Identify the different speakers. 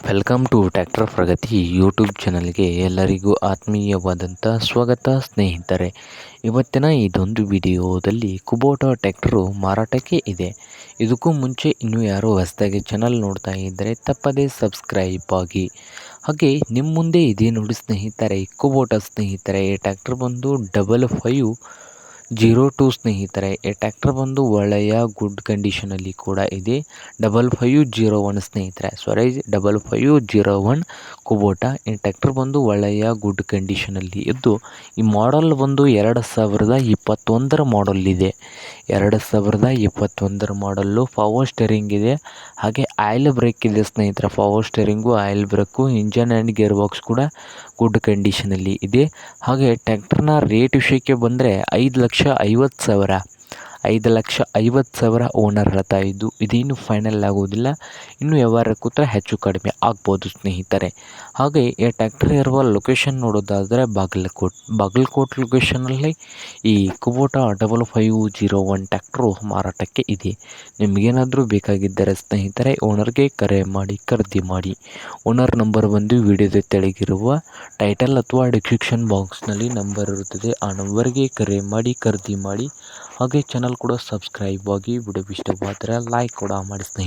Speaker 1: Welcome to tractor Pragati YouTube ಚಾನಲ್ಗೆ ಎಲ್ಲರಿಗೂ ಆತ್ಮೀಯವಾದಂಥ ಸ್ವಾಗತ ಸ್ನೇಹಿತರೆ. ಇವತ್ತಿನ ಇದೊಂದು ವಿಡಿಯೋದಲ್ಲಿ ಕುಬೋಟಾ ಟ್ರ್ಯಾಕ್ಟರು ಮಾರಾಟಕ್ಕೆ ಇದೆ. ಇದಕ್ಕೂ ಮುಂಚೆ ಇನ್ನೂ ಯಾರು ಹೊಸದಾಗಿ ಚಾನಲ್ ನೋಡ್ತಾ ಇದ್ದರೆ ತಪ್ಪದೇ ಸಬ್ಸ್ಕ್ರೈಬ್ ಆಗಿ. ಹಾಗೆ ನಿಮ್ಮ ಮುಂದೆ ಇದೆ ನೋಡಿ ಸ್ನೇಹಿತರೆ, ಕುಬೋಟಾ ಸ್ನೇಹಿತರೆ. ಈ ಟ್ರ್ಯಾಕ್ಟರ್ ಬಂದು 5502 ಸ್ನೇಹಿತರೆ. ಈ ಟ್ರ್ಯಾಕ್ಟರ್ ಬಂದು ಒಳ್ಳೆಯ ಗುಡ್ ಕಂಡೀಷನಲ್ಲಿ ಕೂಡ ಇದೆ. 5501 ಸ್ನೇಹಿತರೆ, 5501 ಕುಬೋಟಾ. ಈ ಟ್ರ್ಯಾಕ್ಟರ್ ಬಂದು ಒಳ್ಳೆಯ ಗುಡ್ ಕಂಡೀಷನಲ್ಲಿ ಇದ್ದು, ಈ ಮಾಡಲ್ ಬಂದು 2021 ಮಾಡಲ್ ಇದೆ. 2021 ಮಾಡಲ್ಲು. ಪವರ್ ಸ್ಟೇರಿಂಗ್ ಇದೆ, ಹಾಗೆ ಆಯಿಲ್ ಬ್ರೇಕ್ ಇದೆ ಸ್ನೇಹಿತರೆ. Power steering, oil break, engine and gear box ಕೂಡ ಗುಡ್ ಕಂಡೀಷನಲ್ಲಿ ಇದೆ. ಹಾಗೆ ಟ್ರ್ಯಾಕ್ಟರ್ನ ರೇಟ್ ವಿಷಯಕ್ಕೆ ಬಂದರೆ 5,50,000 5,50,000 ಓನರ್ ಹೇಳ್ತಾ ಇದ್ದು. ಇದೇನು ಫೈನಲ್ ಆಗೋದಿಲ್ಲ, ಇನ್ನು ವ್ಯವಹಾರ ಕೂತ್ರೆ ಹೆಚ್ಚು ಕಡಿಮೆ ಆಗ್ಬೋದು ಸ್ನೇಹಿತರೆ. ಹಾಗೆ ಈ ಟ್ರ್ಯಾಕ್ಟರ್ ಇರುವ ಲೊಕೇಶನ್ ನೋಡೋದಾದರೆ ಬಾಗಲಕೋಟ್ ಲೊಕೇಶನಲ್ಲಿ ಈ ಕುಬೋಟಾ 5501 ಟ್ರ್ಯಾಕ್ಟ್ರು ಮಾರಾಟಕ್ಕೆ ಇದೆ. ನಿಮಗೇನಾದರೂ ಬೇಕಾಗಿದ್ದರೆ ಸ್ನೇಹಿತರೆ ಓನರ್ಗೆ ಕರೆ ಮಾಡಿ ಖರೀದಿ ಮಾಡಿ. ಓನರ್ ನಂಬರ್ ಬಂದು ವಿಡಿಯೋದ ತೆಳಗಿರುವ ಟೈಟಲ್ ಅಥವಾ ಡಿಸ್ಕ್ರಿಪ್ಷನ್ ಬಾಕ್ಸ್ನಲ್ಲಿ ನಂಬರ್ ಇರುತ್ತದೆ. ಆ ನಂಬರ್ಗೆ ಕರೆ ಮಾಡಿ ಖರೀದಿ ಮಾಡಿ. ಹಾಗೆ ಚಾನಲ್ ಕೂಡ ಸಬ್ಸ್ಕ್ರೈಬ್ ಆಗಿ. ವಿಡಿಯೋ ಇಷ್ಟವಾದರೆ ಲೈಕ್ ಕೂಡ ಮಾಡಿ ಸ್ನೇಹಿತರೆ.